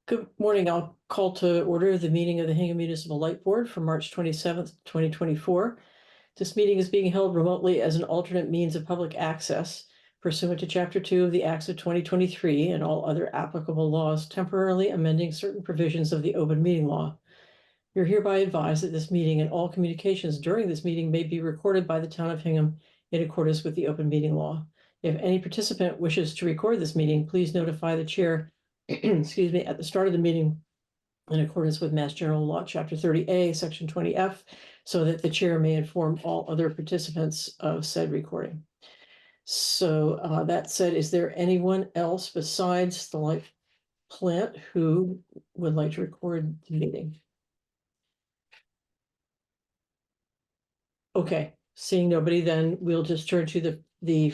Good morning. I'll call to order the meeting of the Hingham Municipal Light Board for March 27th, 2024. This meeting is being held remotely as an alternate means of public access pursuant to Chapter 2 of the Acts of 2023 and all other applicable laws temporarily amending certain provisions of the open meeting law. You're hereby advised that this meeting and all communications during this meeting may be recorded by the town of Hingham in accordance with the open meeting law. If any participant wishes to record this meeting, please notify the chair excuse me, at the start of the meeting in accordance with Mass General Law, Chapter 30A, Section 20F, so that the chair may inform all other participants of said recording. So that said, is there anyone else besides the light plant who would like to record the meeting? Okay, seeing nobody, then we'll just turn to the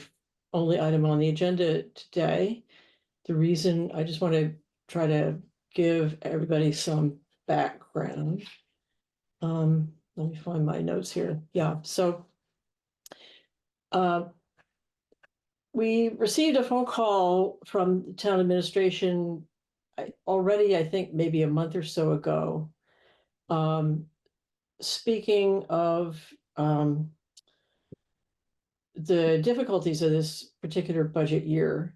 only item on the agenda today. The reason I just want to try to give everybody some background. Let me find my notes here. Yeah, so we received a phone call from the town administration already, I think maybe a month or so ago. Speaking of the difficulties of this particular budget year,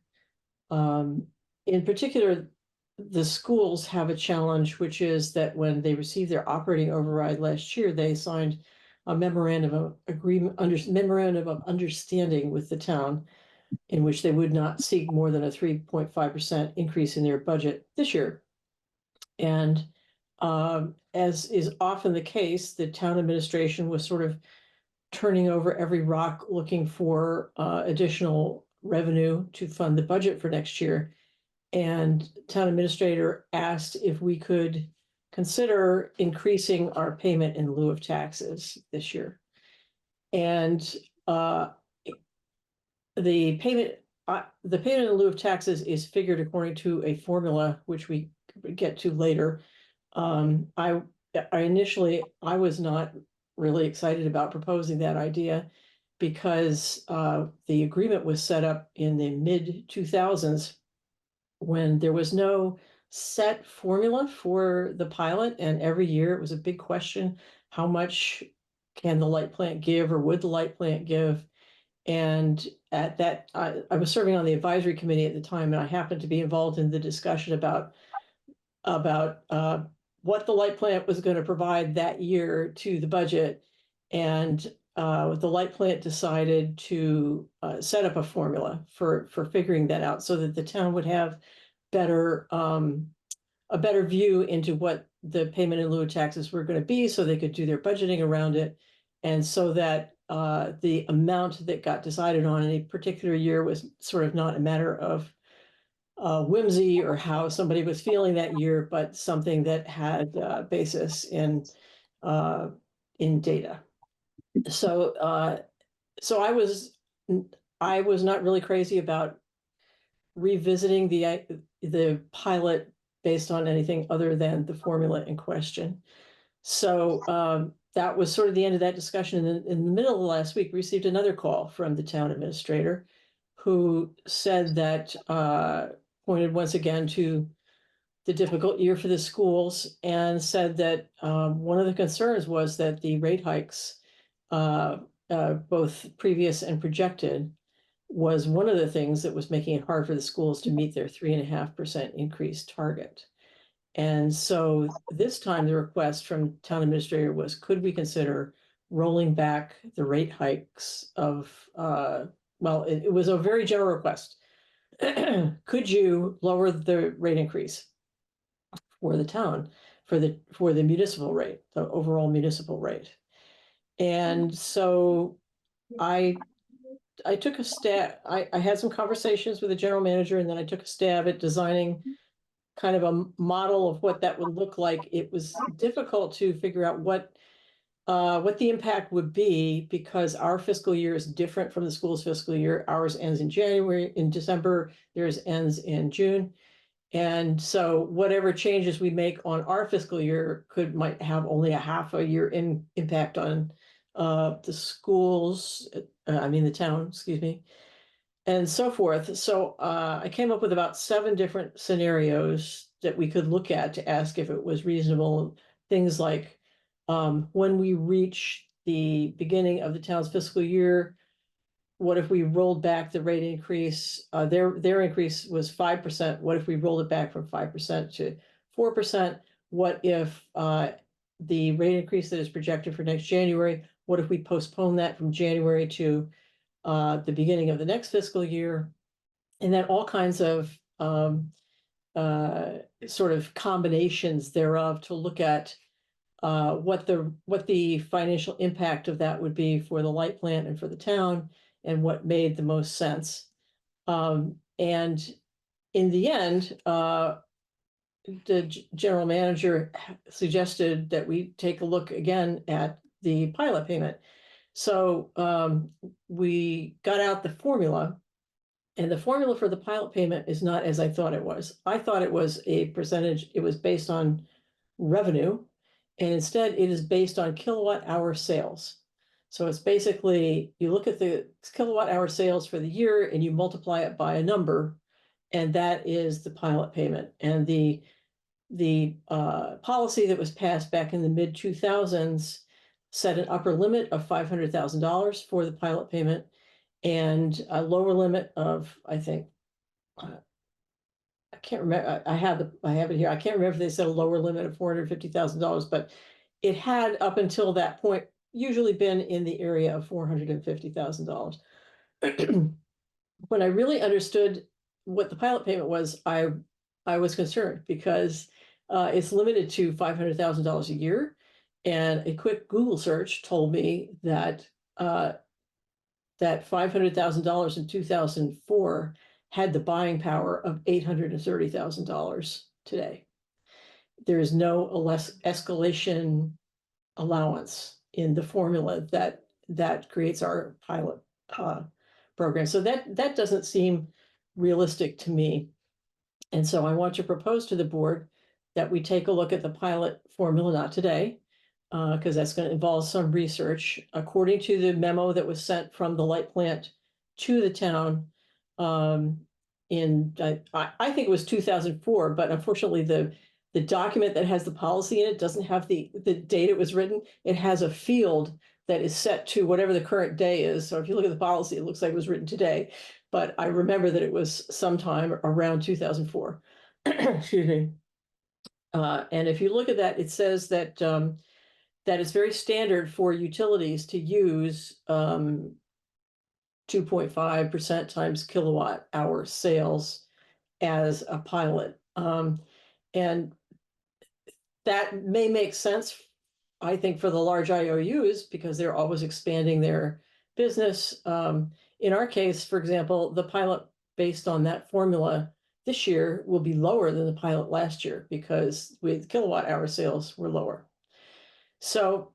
in particular, the schools have a challenge, which is that when they received their operating override last year, they signed a memorandum of understanding with the town in which they would not seek more than a 3.5% increase in their budget this year. And as is often the case, the town administration was sort of turning over every rock looking for additional revenue to fund the budget for next year. And town administrator asked if we could consider increasing our payment in lieu of taxes this year. And the payment in lieu of taxes is figured according to a formula, which we get to later. I initially was not really excited about proposing that idea because the agreement was set up in the mid-2000s when there was no set formula for the pilot, and every year it was a big question: how much can the light plant give, or would the light plant give? And at that, I was serving on the advisory committee at the time, and I happened to be involved in the discussion about what the light plant was going to provide that year to the budget. And the light plant decided to set up a formula for figuring that out, so that the town would have a better view into what the payment in lieu of taxes were going to be, so they could do their budgeting around it, and so that the amount that got decided on in a particular year was sort of not a matter of whimsy or how somebody was feeling that year, but something that had basis in data. So I was not really crazy about revisiting the pilot based on anything other than the formula in question. So that was sort of the end of that discussion. And in the middle of last week, we received another call from the town administrator, who said that pointed once again to the difficult year for the schools, and said that one of the concerns was that the rate hikes, both previous and projected, was one of the things that was making it hard for the schools to meet their 3.5% increase target. And so this time the request from town administrator was, could we consider rolling back the rate hikes of, well, it was a very general request. Could you lower the rate increase for the town, for the municipal rate, the overall municipal rate? And so I took a stab. I had some conversations with the general manager, and then I took a stab at designing kind of a model of what that would look like. It was difficult to figure out what the impact would be, because our fiscal year is different from the school's fiscal year. Ours ends in December, theirs ends in June. And so whatever changes we make on our fiscal year might have only a half a year impact on the schools, the town, excuse me, and so forth. So I came up with about 7 different scenarios that we could look at to ask if it was reasonable. Things like, when we reach the beginning of the town's fiscal year, what if we rolled back the rate increase? Their increase was 5%. What if we rolled it back from 5% to 4%? What if the rate increase that is projected for next January, what if we postpone that from January to the beginning of the next fiscal year? And then all kinds of sort of combinations thereof to look at what the financial impact of that would be for the light plant and for the town, and what made the most sense. And in the end, the general manager suggested that we take a look again at the pilot payment. So we got out the formula, and the formula for the pilot payment is not as I thought it was. I thought it was a percentage, it was based on revenue, and instead it is based on kilowatt hour sales. So it's basically, you look at the kilowatt hour sales for the year and you multiply it by a number, and that is the pilot payment. And the policy that was passed back in the mid-2000s set an upper limit of $500,000 for the pilot payment, and a lower limit of, I think, I can't remember, I have it here. I can't remember if they said a lower limit of $450,000, but it had, up until that point, usually been in the area of $450,000. When I really understood what the pilot payment was, I was concerned, because it's limited to $500,000 a year. And a quick Google search told me that that $500,000 in 2004 had the buying power of $830,000 today. There is no less escalation allowance in the formula that creates our pilot program. So that doesn't seem realistic to me. And so I want to propose to the board that we take a look at the pilot formula, not today, because that's going to involve some research. According to the memo that was sent from the light plant to the town, I think it was 2004, but unfortunately the document that has the policy in it doesn't have the date it was written. It has a field that is set to whatever the current day is. So if you look at the policy, it looks like it was written today, but I remember that it was sometime around 2004. Excuse me. And if you look at that, it says that that it's very standard for utilities to use 2.5% times kilowatt hour sales as a pilot. And that may make sense, I think, for the large IOUs, because they're always expanding their business. In our case, for example, the pilot based on that formula this year will be lower than the pilot last year, because with kilowatt hour sales were lower. So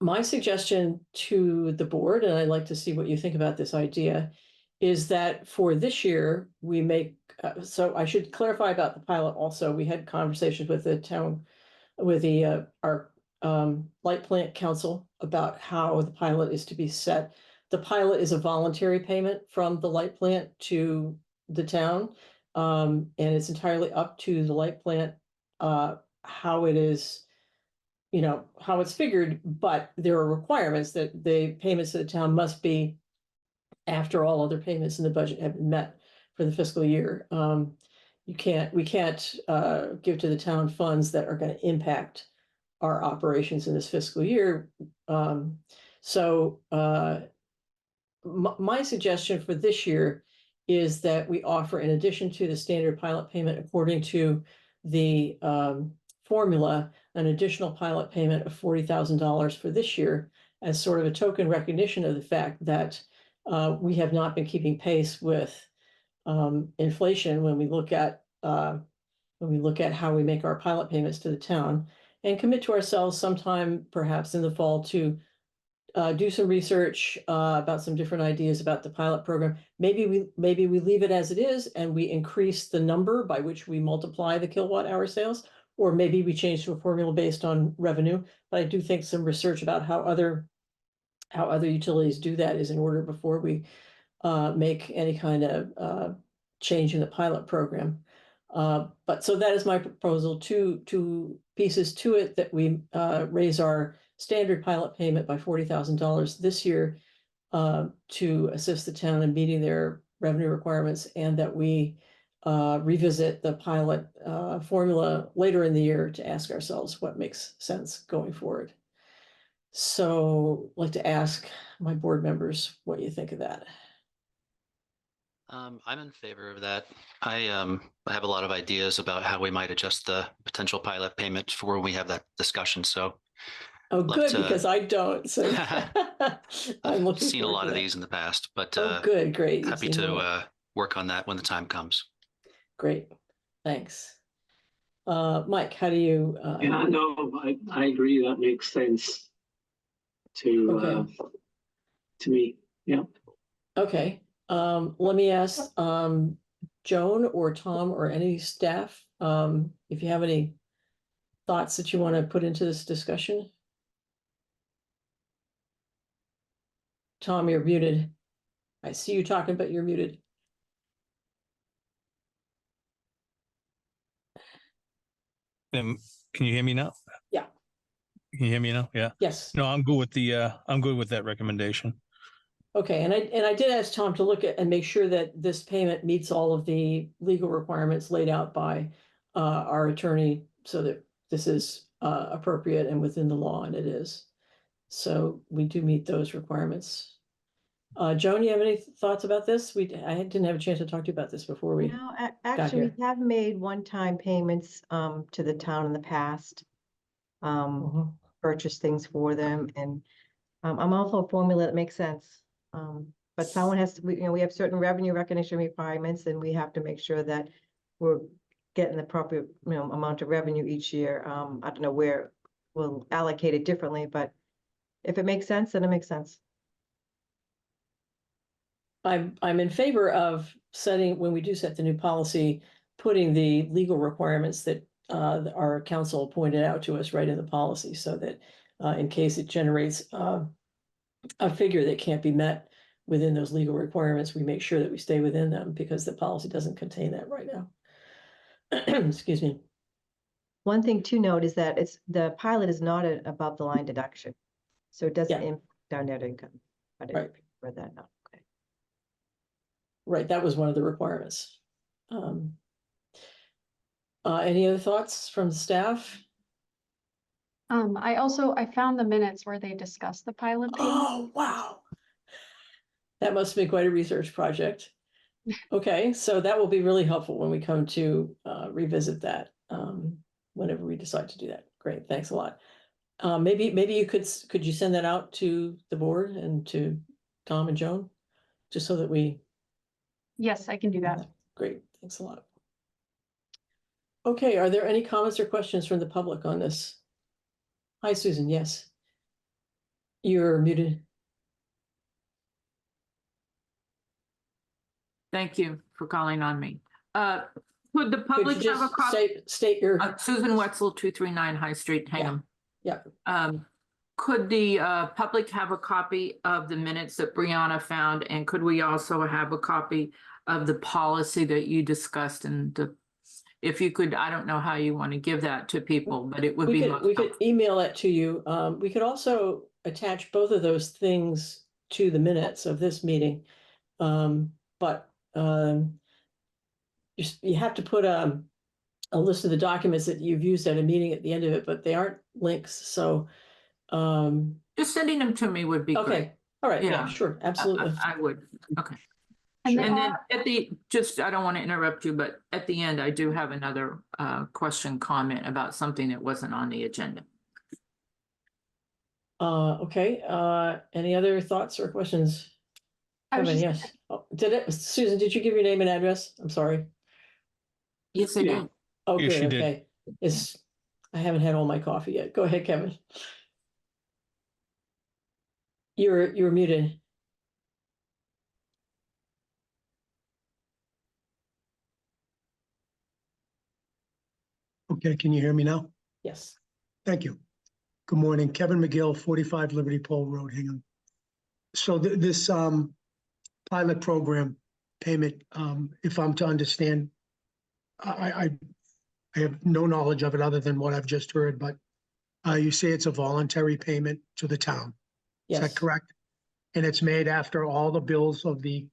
my suggestion to the board, and I'd like to see what you think about this idea, is that for this year, we make, so I should clarify about the pilot also. We had conversations with the town, with our light plant council about how the pilot is to be set. The pilot is a voluntary payment from the light plant to the town, and it's entirely up to the light plant how it is, how it's figured, but there are requirements that the payments to the town must be after all other payments in the budget have been met for the fiscal year. We can't give to the town funds that are going to impact our operations in this fiscal year. So my suggestion for this year is that we offer, in addition to the standard pilot payment according to the formula, an additional pilot payment of $40,000 for this year, as sort of a token recognition of the fact that we have not been keeping pace with inflation when we look at how we make our pilot payments to the town, and commit to ourselves sometime perhaps in the fall to do some research about some different ideas about the pilot program. Maybe we leave it as it is and we increase the number by which we multiply the kilowatt hour sales, or maybe we change to a formula based on revenue. But I do think some research about how other utilities do that is in order before we make any kind of change in the pilot program. But so that is my proposal, two pieces to it, that we raise our standard pilot payment by $40,000 this year to assist the town in meeting their revenue requirements, and that we revisit the pilot formula later in the year to ask ourselves what makes sense going forward. So I'd like to ask my board members what you think of that. I'm in favor of that. I have a lot of ideas about how we might adjust the potential pilot payment for when we have that discussion. So Oh, good, to- because I don't. So I'm I've looking seen a forward lot to of that. these in the past, but Oh, good, great. You've happy seen more. to work on that when the time comes. Great, thanks. Mike, how do you? Yeah, no, I agree. That makes sense to Okay. to me. Yeah. Okay, let me ask Joan or Tom or any staff, if you have any thoughts that you want to put into this discussion. Tom, you're muted. I see you talking, but you're muted. Can you hear me now? Yeah. Can you hear me now? Yeah. Yes. No, I'm good with the I'm good with that recommendation. Okay, and I did ask Tom to look at and make sure that this payment meets all of the legal requirements laid out by our attorney, so that this is appropriate and within the law, and it is. So we do meet those requirements. Joan, you have any thoughts about this? I didn't have a chance to talk to you about this before we. No, actually, here. we have made one-time payments to the town in the past. Purchased things for them, and I'm also a formula that makes sense. But someone has to, we have certain revenue recognition requirements, and we have to make sure that we're getting the proper, amount of revenue each year. I don't know where we'll allocate it differently, but if it makes sense, then it makes sense. I'm in favor of setting, when we do set the new policy, putting the legal requirements that our council pointed out to us right in the policy, so that in case it generates a figure that can't be met within those legal requirements, we make sure that we stay within them, because the policy doesn't contain that right now. Excuse me. One thing to note is that the pilot is not an above the line deduction, so it doesn't Yeah. impact our net income. I didn't read that now. Okay. Right, that was one of the requirements. Any other thoughts from staff? I found the minutes where they discussed the pilot payment. Oh, wow. That must have been quite a research project. Okay, so that will be really helpful when we come to revisit that, whenever we decide to do that. Great, thanks a lot. Maybe you could you send that out to the board and to Tom and Joan, just so that we. Yes, I can do that. Great, thanks a lot. Okay, are there any comments or questions from the public on this? Hi, Susan, yes. You're muted. Thank you for calling on me. Would the public Could you have a just copy? state your. Susan Wetzel, 239 High Street, Hingham. Yeah. Could the public have a copy of the minutes that Brianna found? And could we also have a copy of the policy that you discussed? And if you could, I don't know how you want to give that to people, but it would be most We could helpful. email it to you. We could also attach both of those things to the minutes of this meeting. But you have to put a list of the documents that you've used at a meeting at the end of it, but they aren't links, so. Just sending them to me would be great. Okay, all right, yeah, Yeah. sure, absolutely. I would, okay. And And then at the, I don't want to interrupt you, but at the end, I do have another question, comment about something that wasn't on the agenda. Okay, any other thoughts or questions? Kevin, yes. Oh, Susan, did you give your name and address? I'm sorry. Yes, I Yeah. do. Oh, Yes, good, you did. okay. I haven't had all my coffee yet. Go ahead, Kevin. You're muted. Okay, can you hear me now? Yes. Thank you. Good morning, Kevin McGill, 45 Liberty Pole Road, Hingham. So this pilot program payment, if I'm to understand I have no knowledge of it other than what I've just heard, but you say it's a voluntary payment to the town. Is that Yes, correct? And it's made after all the bills of the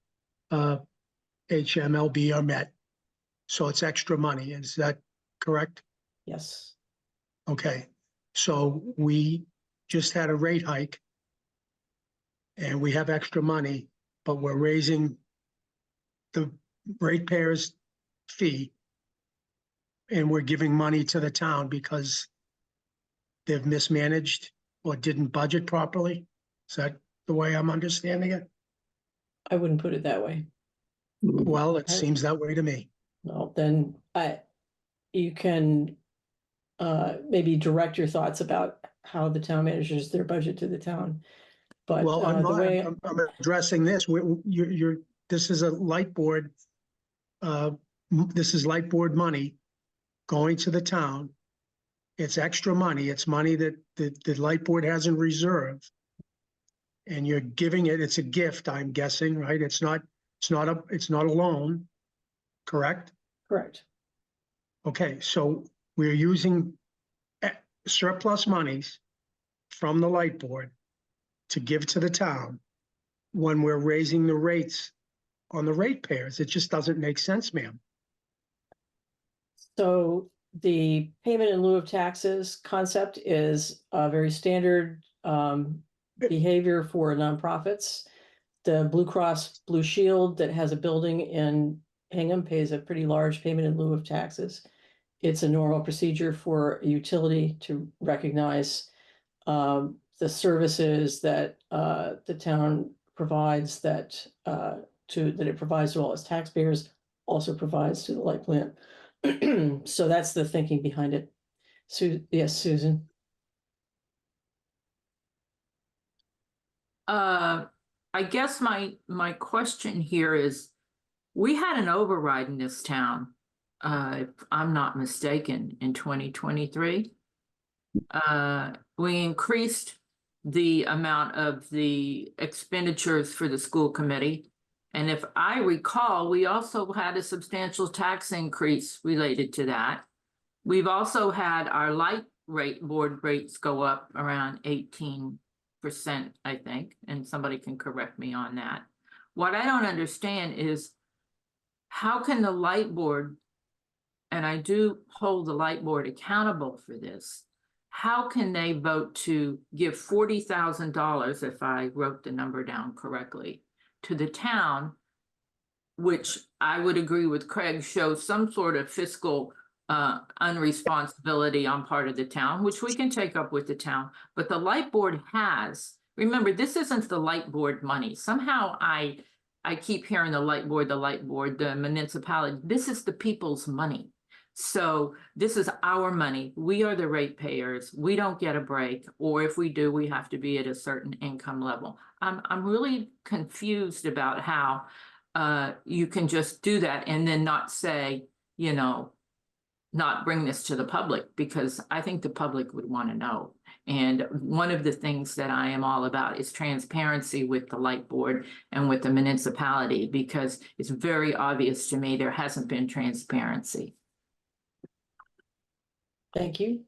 HMLB are met. So it's extra money. Is that correct? yes. Okay, so we just had a rate hike and we have extra money, but we're raising the ratepayers' fee and we're giving money to the town because they've mismanaged or didn't budget properly. Is that the way I'm understanding it? I wouldn't put it that way. Well, it I- seems that way to me. No, then you can maybe direct your thoughts about how the town manages their budget to the town. But Well, I'm the not, way, I'm addressing this. This is a light board. This is light board money going to the town. It's extra money. It's money that the light board has in reserve. And you're giving it, it's a gift, I'm guessing, right? It's not a loan, correct? correct. Okay, so we're using surplus monies from the light board to give to the town when we're raising the rates on the ratepayers. It just doesn't make sense, ma'am. So the payment in lieu of taxes concept is a very standard behavior for nonprofits. The Blue Cross Blue Shield that has a building in Hingham pays a pretty large payment in lieu of taxes. It's a normal procedure for a utility to recognize the services that the town provides that it provides to all its taxpayers, also provides to the light plant. So that's the thinking behind it. Yes, Susan. I guess my question here is, we had an override in this town, if I'm not mistaken, in 2023. We increased the amount of the expenditures for the school committee. And if I recall, we also had a substantial tax increase related to that. We've also had our light board rates go up around 18%, I think, and somebody can correct me on that. What I don't understand is, how can the light board, and I do hold the light board accountable for this, how can they vote to give $40,000, if I wrote the number down correctly, to the town, which I would agree with Craig, shows some sort of fiscal unresponsibility on part of the town, which we can take up with the town, but the light board has, remember, this isn't the light board money. Somehow I keep hearing the light board, the municipality. This is the people's money. So this is our money. We are the ratepayers. We don't get a break, or if we do, we have to be at a certain income level. I'm really confused about how you can just do that and then not say, you know, not bring this to the public, because I think the public would want to know. And one of the things that I am all about is transparency with the light board and with the municipality, because it's very obvious to me there hasn't been transparency. Thank you.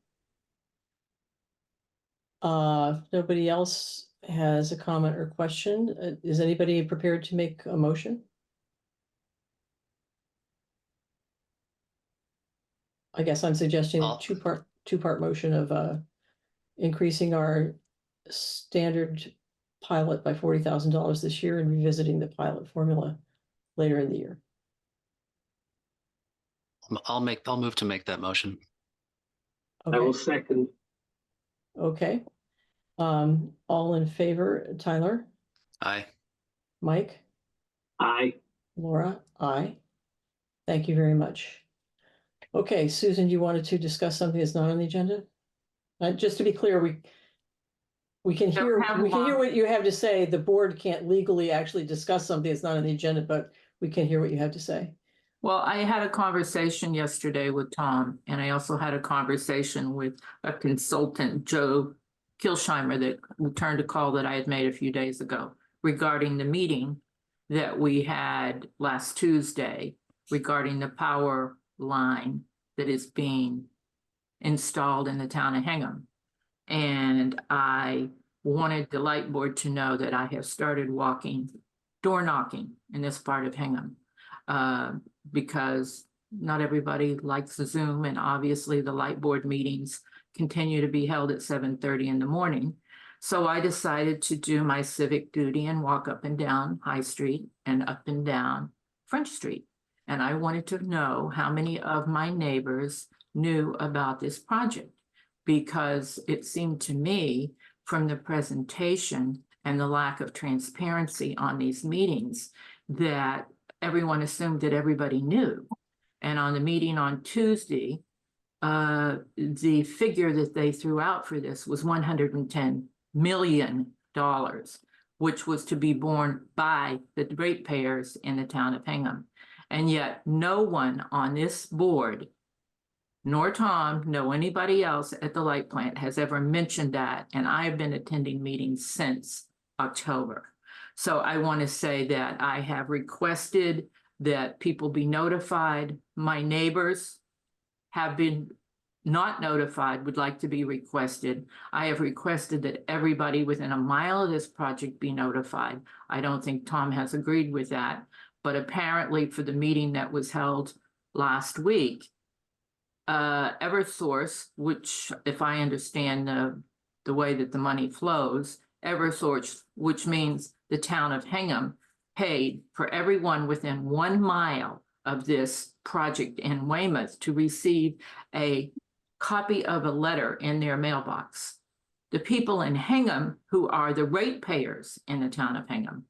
If nobody else has a comment or question, is anybody prepared to make a motion? I guess I'm suggesting a two-part motion of increasing our standard pilot by $40,000 this year and revisiting the pilot formula later in the year. I'll move to make that motion. I will Okay, second. okay. All in favor, Tyler, Aye. Mike, Aye. Laura, aye. Thank you very much. Okay, Susan, you wanted to discuss something that's not on the agenda? Just to be clear, we can hear what you have to say. The board can't legally actually discuss something that's not on the agenda, but we can hear what you have to say. Well, I had a conversation yesterday with Tom, and I also had a conversation with a consultant, Joe Kilsheimer, that returned a call that I had made a few days ago regarding the meeting that we had last Tuesday regarding the power line that is being installed in the town of Hingham. And I wanted the light board to know that I have started door knocking in this part of Hingham. Because not everybody likes the Zoom, and obviously the light board meetings continue to be held at 7:30 in the morning. So I decided to do my civic duty and walk up and down High Street and up and down French Street. And I wanted to know how many of my neighbors knew about this project, because it seemed to me from the presentation and the lack of transparency on these meetings that everyone assumed that everybody knew. And on the meeting on Tuesday, the figure that they threw out for this was $110 million, which was to be borne by the ratepayers in the town of Hingham. And yet no one on this board, nor Tom, nor anybody else at the light plant has ever mentioned that. And I have been attending meetings since October. So I want to say that I have requested that people be notified. My neighbors have been not notified, would like to be requested. I have requested that everybody within a mile of this project be notified. I don't think Tom has agreed with that, but apparently for the meeting that was held last week, Eversource, which, if I understand the way that the money flows, Eversource, which means the town of Hingham, paid for everyone within 1 mile of this project in Weymouth to receive a copy of a letter in their mailbox. The people in Hingham, who are the ratepayers in the town of Hingham,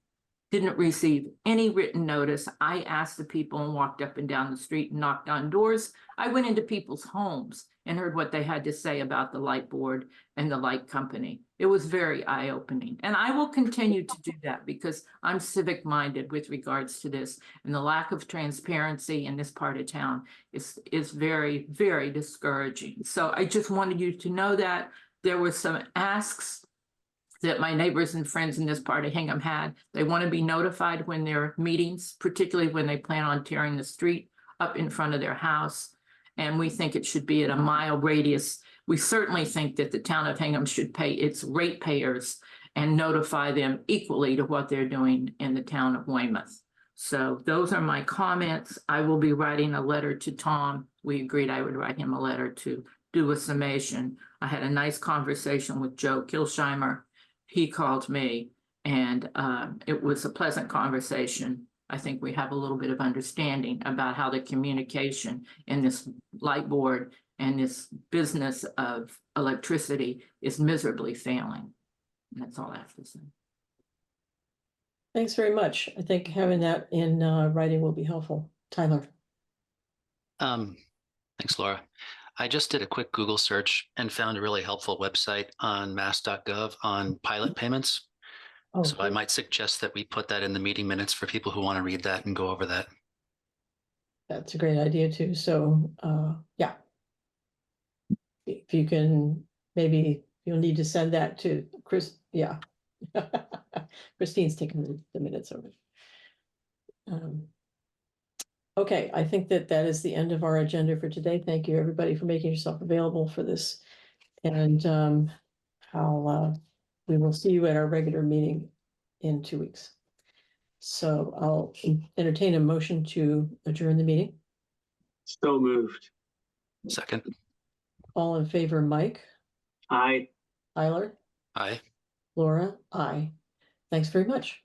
didn't receive any written notice. I asked the people and walked up and down the street and knocked on doors. I went into people's homes and heard what they had to say about the light board and the light company. It was very eye-opening. And I will continue to do that because I'm civic-minded with regards to this. And the lack of transparency in this part of town is very, very discouraging. So I just wanted you to know that there were some asks that my neighbors and friends in this part of Hingham had. They want to be notified when there are meetings, particularly when they plan on tearing the street up in front of their house. And we think it should be at a mile radius. We certainly think that the town of Hingham should pay its ratepayers and notify them equally to what they're doing in the town of Weymouth. So those are my comments. I will be writing a letter to Tom. We agreed I would write him a letter to do a summation. I had a nice conversation with Joe Kilsheimer. He called me, and it was a pleasant conversation. I think we have a little bit of understanding about how the communication in this light board and this business of electricity is miserably failing. And that's all I have to say. Thanks very much. I think having that in writing will be helpful. Tyler. Thanks, Laura. I just did a quick Google search and found a really helpful website on mass.gov on pilot payments. Oh, So I might suggest that we put that in the meeting minutes for people who want to read that and go over that. that's a great idea too. So, yeah. If you can, maybe you'll need to send that to Chris. Yeah. Christine's taking the minutes over. Okay, I think that is the end of our agenda for today. Thank you, everybody, for making yourself available for this. And we will see you at our regular meeting in 2 weeks. So I'll entertain a motion to adjourn the meeting. So moved. Second. All in favor, Mike, Aye. Tyler, Aye. Laura, aye. Thanks very much.